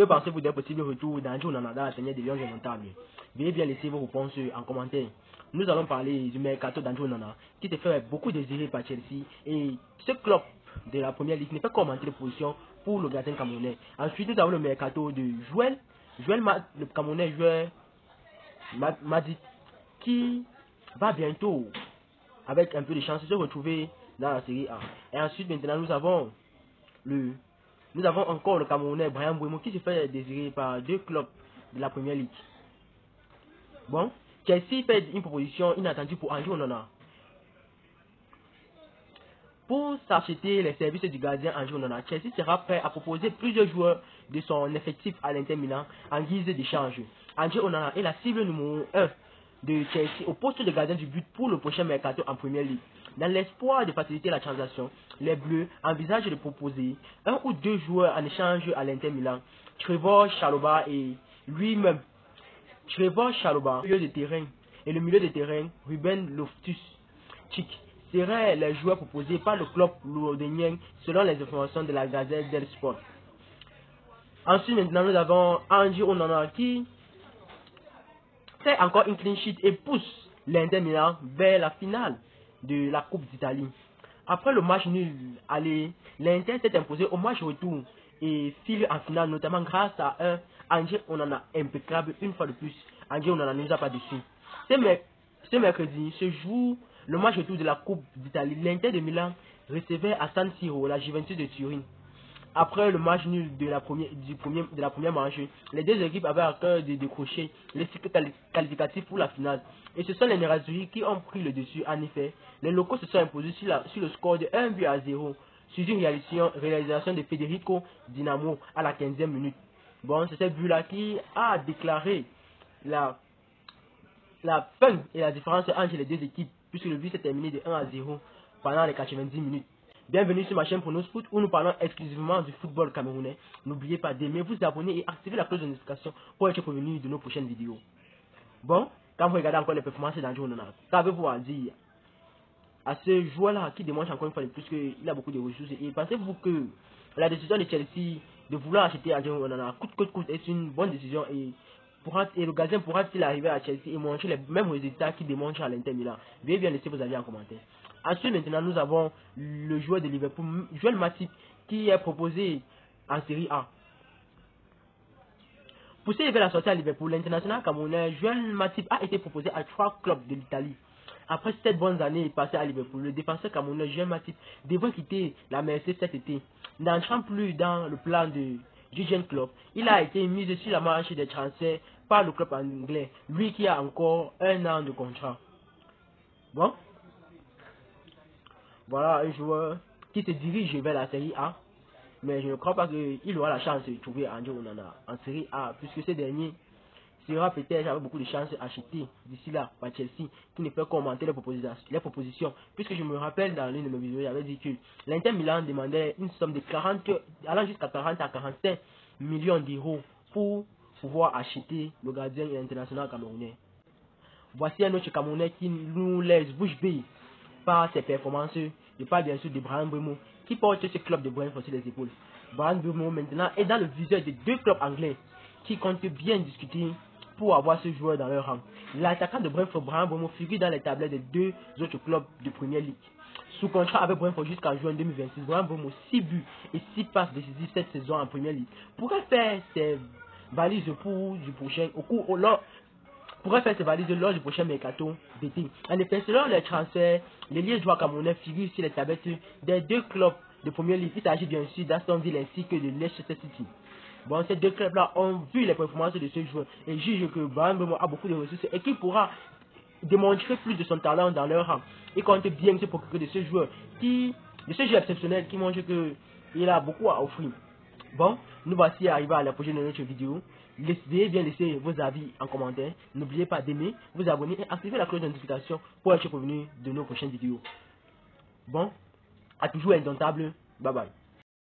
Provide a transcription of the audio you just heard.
Que pensez-vous d'un possible retour d'André Onana dans la seigneur des Lions indomptables? Veuillez bien laisser vos réponses en commentaire. Nous allons parler du mercato d'André Onana, qui se fait beaucoup désirer par Chelsea, et ce club de la première ligue n'est pas commenté de position pour le gardien camerounais. Ensuite, nous avons le mercato de le camerounais joueur Madi, qui va bientôt, avec un peu de chance, se retrouver dans la série A. Et ensuite, maintenant, nous avons encore le Camerounais Bryan Mbeumo, qui se fait désirer par deux clubs de la première ligue. Bon, Chelsea fait une proposition inattendue pour André Onana. Pour s'acheter les services du gardien André Onana, Chelsea sera prêt à proposer plusieurs joueurs de son effectif à l'Inter Milan en guise d'échange. André Onana est la cible numéro 1 de Chelsea au poste de gardien du but pour le prochain mercato en Première Ligue. Dans l'espoir de faciliter la transaction, les Bleus envisagent de proposer un ou deux joueurs en échange à l'Inter Milan. Trevor Chalobah et lui-même. Trevor Chalobah, milieu de terrain, et le milieu de terrain, Ruben Loftus-Cheek, seraient les joueurs proposés par le club lourdénien selon les informations de la Gazette dello Sport. Ensuite, maintenant, nous avons André Onana qui fait encore une clean sheet et pousse l'Inter Milan vers la finale de la Coupe d'Italie. Après le match nul aller, l'Inter s'est imposé au match retour et file en finale, notamment grâce à un André Onana impeccable une fois de plus. André Onana ne nous a pas déçu. Ce mercredi se joue le match retour de la Coupe d'Italie. L'Inter de Milan recevait à San Siro la Juventus de Turin. Après le match nul de la première manche, les deux équipes avaient à cœur de décrocher les cycles qualificatifs pour la finale. Et ce sont les Nerazzurri qui ont pris le dessus. En effet, les locaux se sont imposés sur le score de 1-0 sur une réalisation de Federico Dinamo à la 15e minute. Bon, c'est ce but-là qui a déclaré la fin et la différence entre les deux équipes, puisque le but s'est terminé de 1-0 pendant les 90 minutes. Bienvenue sur ma chaîne Pronos Foot où nous parlons exclusivement du football camerounais. N'oubliez pas d'aimer, vous abonner et activer la cloche de notification pour être prévenu de nos prochaines vidéos. Bon, quand vous regardez encore les performances d'André Onana, qu'avez-vous à dire à ce joueur-là qui démontre encore une fois de plus qu'il a beaucoup de ressources? Et pensez-vous que la décision de Chelsea de vouloir acheter André Onana coûte que coûte est une bonne décision, et le gardien pourra-t-il arriver à Chelsea et montrer les mêmes résultats qu'il démontre à l'Inter Milan? Veuillez bien laisser vos avis en commentaire. Ensuite, maintenant, nous avons le joueur de Liverpool, Joel Matip, qui est proposé en Série A. Pour s'élever la sortie à Liverpool, l'international camerounais Joel Matip a été proposé à 3 clubs de l'Italie. Après 7 bonnes années passées à Liverpool, le défenseur camerounais Joel Matip devrait quitter la Merseyside cet été. N'entrant plus dans le plan de Jürgen Klopp, il a été mis sur la marche des transferts par le club anglais, lui qui a encore 1 an de contrat. Bon, voilà un joueur qui se dirige vers la Série A, mais je ne crois pas qu'il aura la chance de trouver André Onana en Série A, puisque ce dernier sera peut-être avec beaucoup de chances acheté d'ici là par Chelsea, qui ne peut commenter les propositions, puisque je me rappelle dans l'une de mes vidéos, j'avais dit que l'Inter Milan demandait une somme de 40, allant jusqu'à 40 à 45 millions d'euros pour pouvoir acheter le gardien international camerounais. Voici un autre Camerounais qui nous laisse bouche bée par ses performances. Je parle bien sûr de Bryan Mbeumo, qui porte ce club de Brentford sur les épaules. Bryan Mbeumo maintenant est dans le viseur de 2 clubs anglais qui comptent bien discuter pour avoir ce joueur dans leur rang. L'attaquant de Brentford, Bryan Mbeumo, figure dans les tablettes de 2 autres clubs de Première Ligue. Sous contrat avec Brentford jusqu'en juin 2026, Bryan Mbeumo, 6 buts et 6 passes décisives cette saison en Première Ligue, pourrait faire ses valises lors du prochain mercato d'été. En effet, selon les transferts, les liégeois camerounais figurent sur les tablettes des 2 clubs de Première Ligue. Il s'agit bien sûr d'Aston Villa ainsi que de Leicester City. Bon, ces 2 clubs-là ont vu les performances de ce joueur et jugent que Bryan Mbeumo a beaucoup de ressources et qu'il pourra démontrer plus de son talent dans leur rang. Il compte bien se procurer de ce joueur exceptionnel qui montre qu'il a beaucoup à offrir. Bon, nous voici arrivés à la prochaine de notre vidéo. Veuillez bien laisser vos avis en commentaire. N'oubliez pas d'aimer, vous abonner et activer la cloche de notification pour être prévenu de nos prochaines vidéos. Bon, à toujours indomptable. Bye bye.